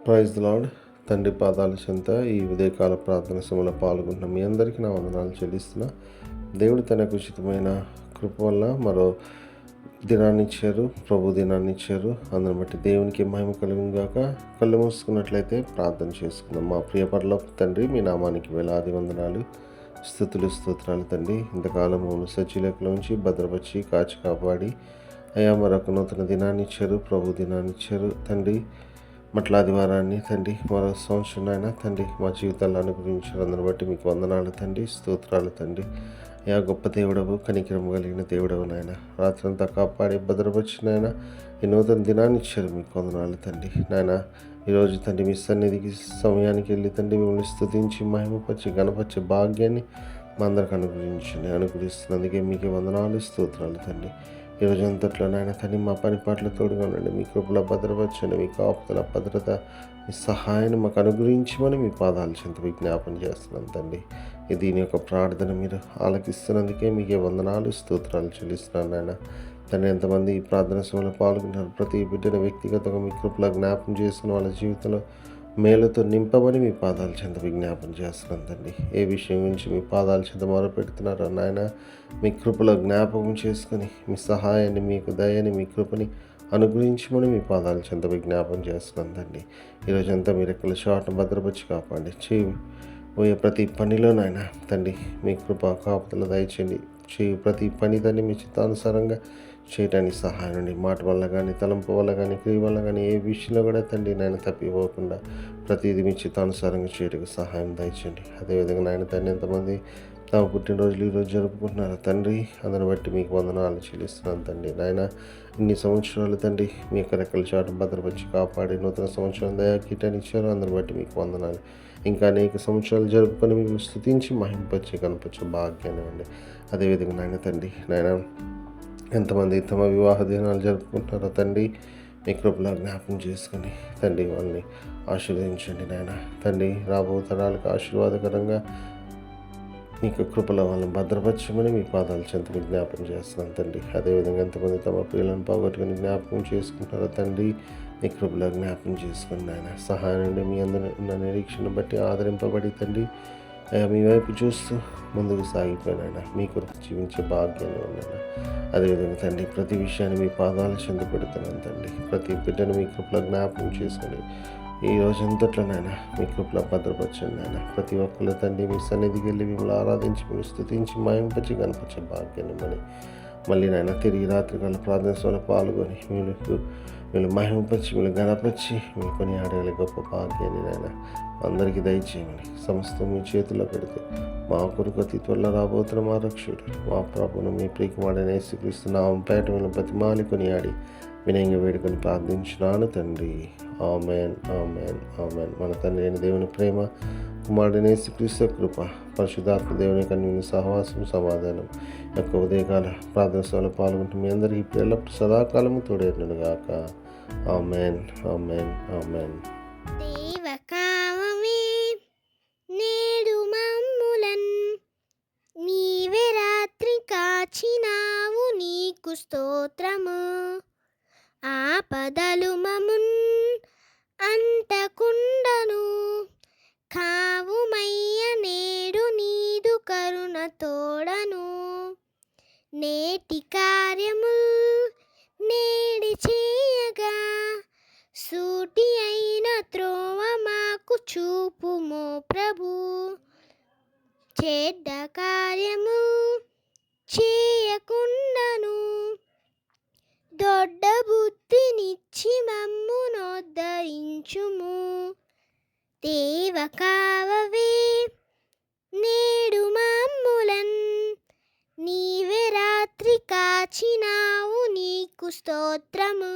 Praise the lord. తండ్రి పాదాల చెంత ఈ ఉదయకాల ప్రార్థన సమయంలో పాల్గొంటున్న మీ అందరికీ నా వందనాలు చెల్లిస్తున్నా. దేవుడు తనకు ఉచితమైన కృప వల్ల మరో దినాన్ని ఇచ్చారు, ప్రభు దినాన్ని ఇచ్చారు. అందరిని బట్టి దేవునికి మహిమ కలుగును గాక. కళ్ళు మూసుకున్నట్లయితే ప్రార్థన చేసుకుందాం. మా ప్రియ పరలోకపు తండ్రి, మీ నామానికి వేలాది వందనాలు, స్తుతులు స్తోత్రాలు తండ్రి. ఇంతకాలం సజ్జీలకులోంచి భద్రపరిచి కాచి కాపాడి అయా మరొక నూతన దినాన్ని ఇచ్చారు, ప్రభు దినాన్ని ఇచ్చారు తండ్రి. మట్ల ఆదివారాన్ని తండ్రి, మరో సంవత్సరం అయినా తండ్రి మా జీవితాలను అనుగ్రహించారు. అందరిని బట్టి మీకు వందనాలు తండ్రి, స్తోత్రాలు తండ్రి. యా గొప్ప దేవుడవు, కనికరం కలిగిన దేవుడవు నాయన. రాత్రంతా కాపాడి భద్రపరిచిన ఆయన ఈ నూతన దినాన్ని ఇచ్చారు, మీకు వందనాలు తండ్రి. నాయన ఈరోజు తండ్రి మీ సన్నిధికి సమయానికి వెళ్ళి తండ్రి మిమ్మల్ని స్తుతించి మహిమపరిచి గణపరిచే భాగ్యాన్ని మా అందరికి అనుగ్రహిస్తున్నందుకే మీకే వందనాలు, స్తోత్రాలు తండ్రి. ఈరోజు అంతట్లో నాయన తండ్రి మా పని పాటలు తోడుగా ఉండండి. మీ కృపలో భద్రపరచండి. మీ కాపుదల భద్రత, మీ సహాయాన్ని మాకు అనుగ్రహించమని మీ పాదాలు చెంత విజ్ఞాపన చేస్తున్నాం తండ్రి. దీని యొక్క ప్రార్థన మీరు ఆలకిస్తున్నందుకే మీకే వందనాలు, స్తోత్రాలు చెల్లిస్తున్నాను నాయన. తండ్రి ఎంతమంది ఈ ప్రార్థన సమయంలో పాల్గొన్నారు, ప్రతి బిడ్డను వ్యక్తిగతంగా మీ కృపలో జ్ఞాపం చేసుకుని వాళ్ళ జీవితంలో మేలుతో నింపమని మీ పాదాల చెంత విజ్ఞాపన చేస్తున్నాను తండ్రి. ఏ విషయం గురించి మీ పాదాల చెంత మొరపెడుతున్నారో నాయన, మీ కృపలో జ్ఞాపకం చేసుకుని మీ సహాయాన్ని, మీకు దయని, మీ కృపని అనుగ్రహించమని మీ పాదాల చెంత విజ్ఞాపన చేస్తున్నాను తండ్రి. ఈరోజంతా మీరు ఎక్కడ షాట్ను భద్రపరిచి కాపాడి పోయే ప్రతి పనిలో నాయన తండ్రి మీ కృప కాపుదల దయచేయండి. ప్రతి పని తండ్రి మీ చిత్తానుసారంగా చేయడానికి సహాయం అండి. మాట వల్ల కానీ, తలంపు వల్ల కానీ, క్రియ వల్ల కానీ ఏ విషయంలో కూడా తండ్రి నాయన తప్పిపోకుండా ప్రతిదీ మీ చిత్తానుసారంగా చేయడానికి సహాయం దయచేయండి. అదేవిధంగా నాయన తండ్రి ఎంతమంది తమ పుట్టినరోజులు ఈరోజు జరుపుకుంటున్నారు తండ్రి, అందరిని బట్టి మీకు వందనాలు చెల్లిస్తున్నాను తండ్రి. నాయన ఇన్ని సంవత్సరాలు తండ్రి మీ యొక్క రెక్కల చాటు భద్రపరిచి కాపాడి నూతన సంవత్సరం దయా కీటాన్ని ఇచ్చారు. అందరిని బట్టి మీకు వందనాలు. ఇంకా అనేక సంవత్సరాలు జరుపుకొని మీకు స్తుతించి మహింపరిచి కనపరిచే భాగ్యాన్ని ఇవ్వండి. అదేవిధంగా నాయన తండ్రి నాయన ఎంతమంది తమ వివాహ దినాలు జరుపుకుంటున్నారో తండ్రి, మీ కృపలో జ్ఞాపకం చేసుకుని తండ్రి వాళ్ళని ఆశీర్వదించండి నాయన. తండ్రి రాబో తరాలకు ఆశీర్వాదకరంగా మీకు కృపలో వాళ్ళని భద్రపరచమని మీ పాదాలు చెంత జ్ఞాపకం చేస్తున్నాను తండ్రి. అదేవిధంగా ఎంతమంది తమ ప్రియులను పోగొట్టుకుని జ్ఞాపకం చేసుకుంటున్నారో తండ్రి, మీ కృపలో జ్ఞాపకం చేసుకుని నాయన. సహాయం నుండి మీ అందరి ఉన్న నిరీక్షణ బట్టి ఆదరింపబడి తండ్రి మీ వైపు చూస్తూ ముందుకు సాగిపోయినాయన, మీ కొరకు జీవించే భాగ్యాన్ని ఉన్నాయన. అదేవిధంగా తండ్రి ప్రతి విషయాన్ని మీ పాదాలు చెంది పెడుతున్నాను తండ్రి. ప్రతి బిడ్డను మీ కృపలో జ్ఞాపకం చేసుకొని ఈ రోజంతట్లో నాయన మీ కృపలో భద్రపరచండి నాయన. ప్రతి ఒక్కరు తండ్రి మీ సన్నిధికి వెళ్ళి మిమ్మల్ని ఆరాధించి, మిమ్మల్ని స్తుతించి మహింపరిచి కనపరిచే భాగ్యాన్ని మళ్ళీ నాయన తిరిగి రాత్రికాల ప్రార్థన సమయంలో పాల్గొని మీరు మహిమపరిచి, మీరు గణపరిచి, మీ కొని ఆడగల గొప్ప భాగ్యాన్ని నాయన అందరికీ దయచేయమని సమస్తం మీ చేతిలో పెడితే మా కొరకు అతి త్వరలో రాబోతున్న మా రక్షకుడు, మా ప్రభువును, మీ ప్రియకుమారుడైన యేసుక్రీస్తు నామం పేరట వీళ్ళని బతిమాలి కొనియాడి వినయంగా వేడుకొని ప్రార్థించున్నాను తండ్రి. ఆమేన్, ఆమేన్, ఆమేన్. మన తండ్రి అయిన దేవుని ప్రేమ, కుమారుడైన యేసుక్రీస్తు కృప, పరిశుద్ధాత్మ దేవుని కన్నుని సహవాసం, సమాధానం యొక్క ఉదయకాల ప్రార్థన సభలో పాల్గొంటూ మీ అందరికీ ఇప్పుడు ఎల్లప్పుడూ సదాకాలము తోడేరును గాక. ఆమేన్, ఆమేన్, ఆమేన్. నేడు మమ్ములన్ నీవే రాత్రి కాచినావు, నీకు స్తోత్రము. ఆపదలు మమున్ అంటకుండను కావుమయ్య, నేడు నీదు కరుణ తోడను. నేటి కార్యముల్ నేడి చేయగా సూటి అయిన త్రోవ మాకు చూపుమో ప్రభు. చెడ్డ కార్యము చేయకుండాను దొడ్డ బుద్ధినిచ్చి మమ్మునోద్ధరించుము. దేవ కావవే నేడు మమ్ములన్ నీవే రాత్రి కాచినావు, నీకు స్తోత్రము.